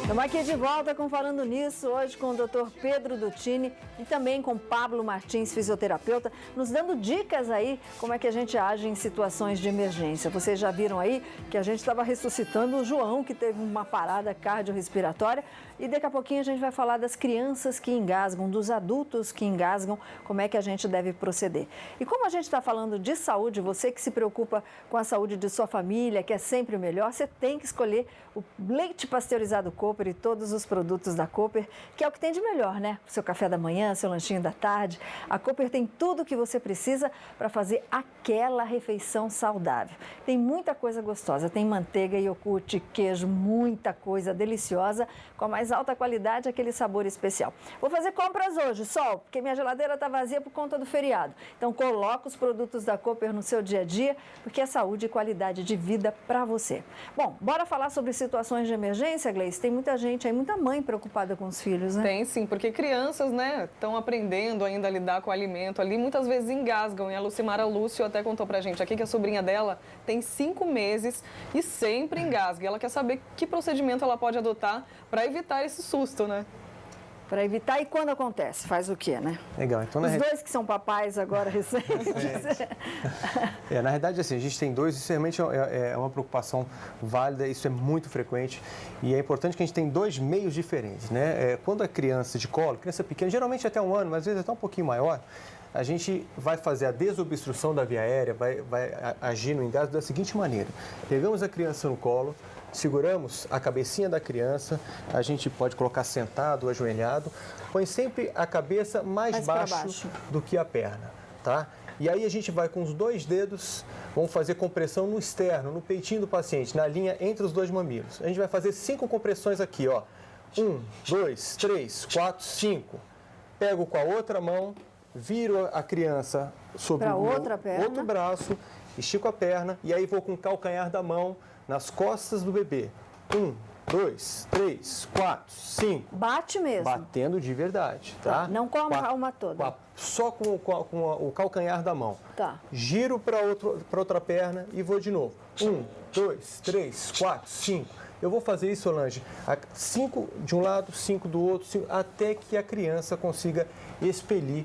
Estamos aqui de volta com Falando Nisso, hoje com o Dr. Pedro Duttini e também com Pablo Martins, fisioterapeuta, nos dando dicas aí como é que a gente age em situações de emergência. Vocês já viram aí que a gente estava ressuscitando o João, que teve uma parada cardiorrespiratória, e daqui a pouquinho a gente vai falar das crianças que engasgam, dos adultos que engasgam, como é que a gente deve proceder. E como a gente está falando de saúde, você que se preocupa com a saúde de sua família, que é sempre o melhor, você tem que escolher o leite pasteurizado Cooper e todos os produtos da Cooper, que é o que tem de melhor, né? Seu café da manhã, seu lanchinho da tarde. A Cooper tem tudo o que você precisa para fazer aquela refeição saudável. Tem muita coisa gostosa, tem manteiga, iogurte, queijo, muita coisa deliciosa, com a mais alta qualidade, aquele sabor especial. Vou fazer compras hoje, Sol, porque minha geladeira está vazia por conta do feriado. Então coloca os produtos da Cooper no seu dia a dia, porque é saúde e qualidade de vida para você. Bom, bora falar sobre situações de emergência, Gleice? Tem muita gente aí, muita mãe preocupada com os filhos, né? Tem sim, porque crianças, né, estão aprendendo ainda a lidar com o alimento ali, muitas vezes engasgam. E a Lucimara Lúcio até contou pra gente aqui que a sobrinha dela tem 5 meses e sempre engasga. E ela quer saber que procedimento ela pode adotar para evitar esse susto, né? Para evitar, e quando acontece? Faz o quê, né? Legal. Então, os dois que são papais agora recentes. Na realidade, assim, a gente tem dois, isso realmente é uma preocupação válida, isso é muito frequente e é importante que a gente tem dois meios diferentes, né? Quando a criança de colo, criança pequena, geralmente até 1 ano, mas às vezes até um pouquinho maior, a gente vai fazer a desobstrução da via aérea, vai agir no engasgo da seguinte maneira. Pegamos a criança no colo, seguramos a cabecinha da criança, a gente pode colocar sentado, ajoelhado, põe sempre a cabeça mais baixo do que a perna, tá? E aí a gente vai com os 2 dedos, vamos fazer compressão no externo, no peitinho do paciente, na linha entre os 2 mamilos. A gente vai fazer 5 compressões aqui, ó. 1, 2, 3, 4, 5. Pego com a outra mão, viro a criança sobre o outro braço, estico a perna e aí vou com o calcanhar da mão nas costas do bebê. 1, 2, 3, 4, 5. Bate mesmo. Batendo de verdade, tá? Não com a alma toda. Só com o calcanhar da mão. Tá. Giro para outra perna e vou de novo. 1, 2, 3, 4, 5. Eu vou fazer isso, Solange, 5 de um lado, 5 do outro, 5, até que a criança consiga expelir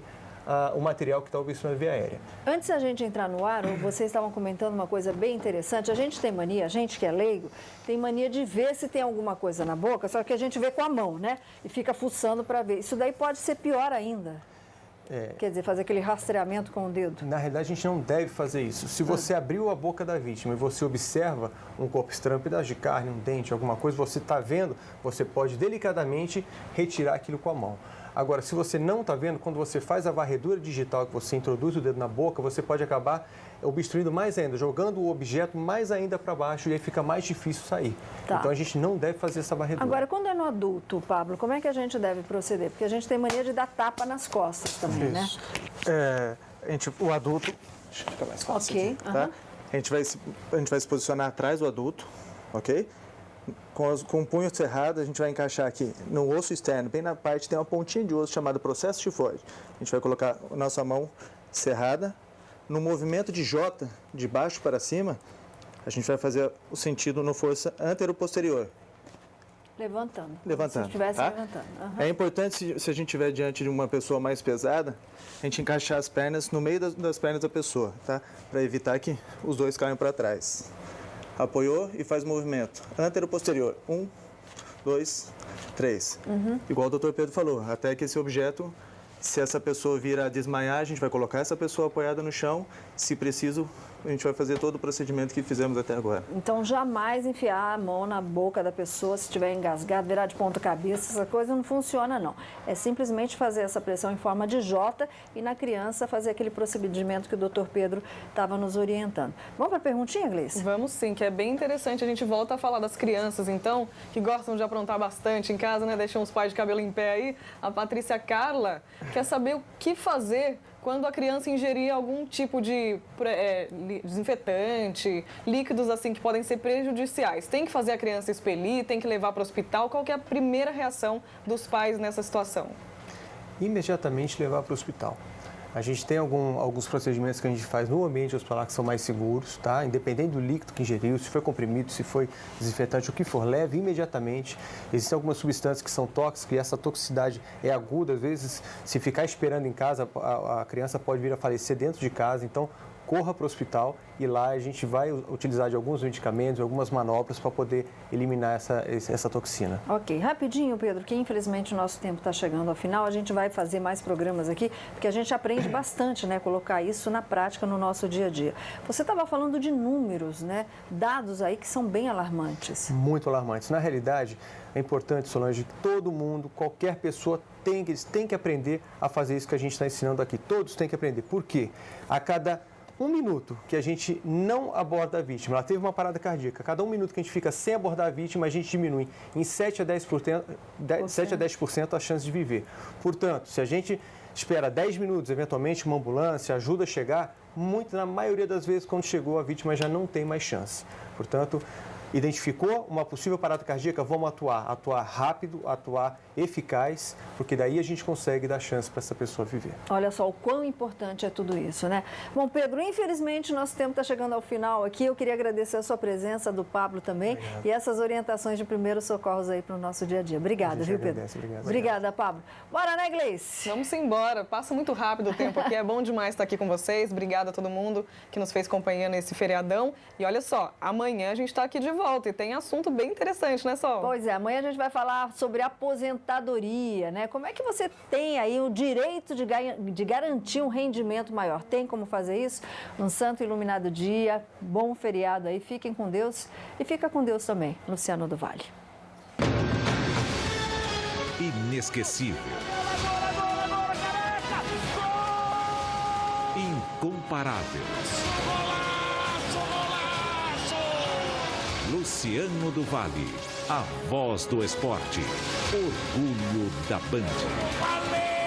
o material que está obstruindo na via aérea. Antes da gente entrar no ar, vocês estavam comentando uma coisa bem interessante. A gente tem mania, a gente que é leigo, tem mania de ver se tem alguma coisa na boca, só que a gente vê com a mão, né? E fica fuçando para ver. Isso daí pode ser pior ainda. Quer dizer, fazer aquele rastreamento com o dedo. Na realidade, a gente não deve fazer isso. Se você abriu a boca da vítima e você observa um corpo estranho, um pedaço de carne, um dente, alguma coisa, você está vendo, você pode delicadamente retirar aquilo com a mão. Agora, se você não está vendo, quando você faz a varredura digital, que você introduz o dedo na boca, você pode acabar obstruindo mais ainda, jogando o objeto mais ainda para baixo e aí fica mais difícil sair. Tá. Então, a gente não deve fazer essa varredura. Agora, quando é no adulto, Pablo, como é que a gente deve proceder? Porque a gente tem mania de dar tapa nas costas também, né? O adulto... Deixa eu ficar mais fácil aqui, tá? A gente vai se posicionar atrás do adulto, ok? Com o punho cerrado, a gente vai encaixar aqui no osso externo, bem na parte, tem uma pontinha de osso chamada processo tifoide. A gente vai colocar a nossa mão cerrada. No movimento de J, de baixo para cima, a gente vai fazer o sentido no força antero-posterior. Levantando. Levantando. Se estivesse levantando. É importante, se a gente estiver diante de uma pessoa mais pesada, a gente encaixar as pernas no meio das pernas da pessoa, tá? Para evitar que os dois caiam para trás. Apoiou e faz o movimento. Antero-posterior. 1, 2, 3. Igual o Dr. Pedro falou, até que esse objeto, se essa pessoa vir a desmaiar, a gente vai colocar essa pessoa apoiada no chão. Se preciso, a gente vai fazer todo o procedimento que fizemos até agora. Então, jamais enfiar a mão na boca da pessoa se estiver engasgado, virar de ponta cabeça, essa coisa não funciona, não. É simplesmente fazer essa pressão em forma de J e na criança fazer aquele procedimento que o Dr. Pedro estava nos orientando. Vamos para a perguntinha, Gleice? Vamos sim, que é bem interessante. A gente volta a falar das crianças, então, que gostam de aprontar bastante em casa, né? Deixam os pais de cabelo em pé aí. A Patrícia Carla quer saber o que fazer quando a criança ingerir algum tipo de desinfetante, líquidos assim que podem ser prejudiciais. Tem que fazer a criança expelir, tem que levar para o hospital? Qual que é a primeira reação dos pais nessa situação? Imediatamente levar para o hospital. A gente tem alguns procedimentos que a gente faz no ambiente hospitalar que são mais seguros, tá? Independente do líquido que ingeriu, se foi comprimido, se foi desinfetante, o que for, leve imediatamente. Existem algumas substâncias que são tóxicas e essa toxicidade é aguda. Às vezes, se ficar esperando em casa, a criança pode vir a falecer dentro de casa. Então, corra para o hospital e lá a gente vai utilizar de alguns medicamentos, algumas manobras para poder eliminar essa toxina. Ok, rapidinho, Pedro, que infelizmente o nosso tempo está chegando ao final. A gente vai fazer mais programas aqui, porque a gente aprende bastante, né? Colocar isso na prática no nosso dia a dia. Você estava falando de números, né? Dados aí que são bem alarmantes. Muito alarmantes. Na realidade, é importante, Solange, que todo mundo, qualquer pessoa tem que aprender a fazer isso que a gente está ensinando aqui. Todos têm que aprender. Por quê? A cada 1 minuto que a gente não aborda a vítima, ela teve uma parada cardíaca, cada 1 minuto que a gente fica sem abordar a vítima, a gente diminui em 7 a 10% a chance de viver. Portanto, se a gente espera 10 minutos, eventualmente uma ambulância ajuda a chegar, na maioria das vezes, quando chegou, a vítima já não tem mais chance. Portanto, identificou uma possível parada cardíaca, vamos atuar rápido, atuar eficaz, porque daí a gente consegue dar chance para essa pessoa viver. Olha só o quão importante é tudo isso, né? Bom, Pedro, infelizmente nosso tempo está chegando ao final aqui. Eu queria agradecer a sua presença, do Pablo também, e essas orientações de primeiros socorros aí para o nosso dia a dia. Obrigada, viu, Pedro? Obrigada, Pablo. Bora, né, Gleice? Vamos embora. Passa muito rápido o tempo aqui. É bom demais estar aqui com vocês. Obrigada a todo mundo que nos fez companhia nesse feriadão. E olha só, amanhã a gente está aqui de volta e tem assunto bem interessante, né, Sol? Pois é, amanhã a gente vai falar sobre aposentadoria, né? Como é que você tem aí o direito de garantir um rendimento maior? Tem como fazer isso? Um santo iluminado dia, bom feriado aí, fiquem com Deus e fica com Deus também, Luciano do Vale. Inesquecível. Incomparável. Luciano do Vale, a voz do esporte, orgulho da Band.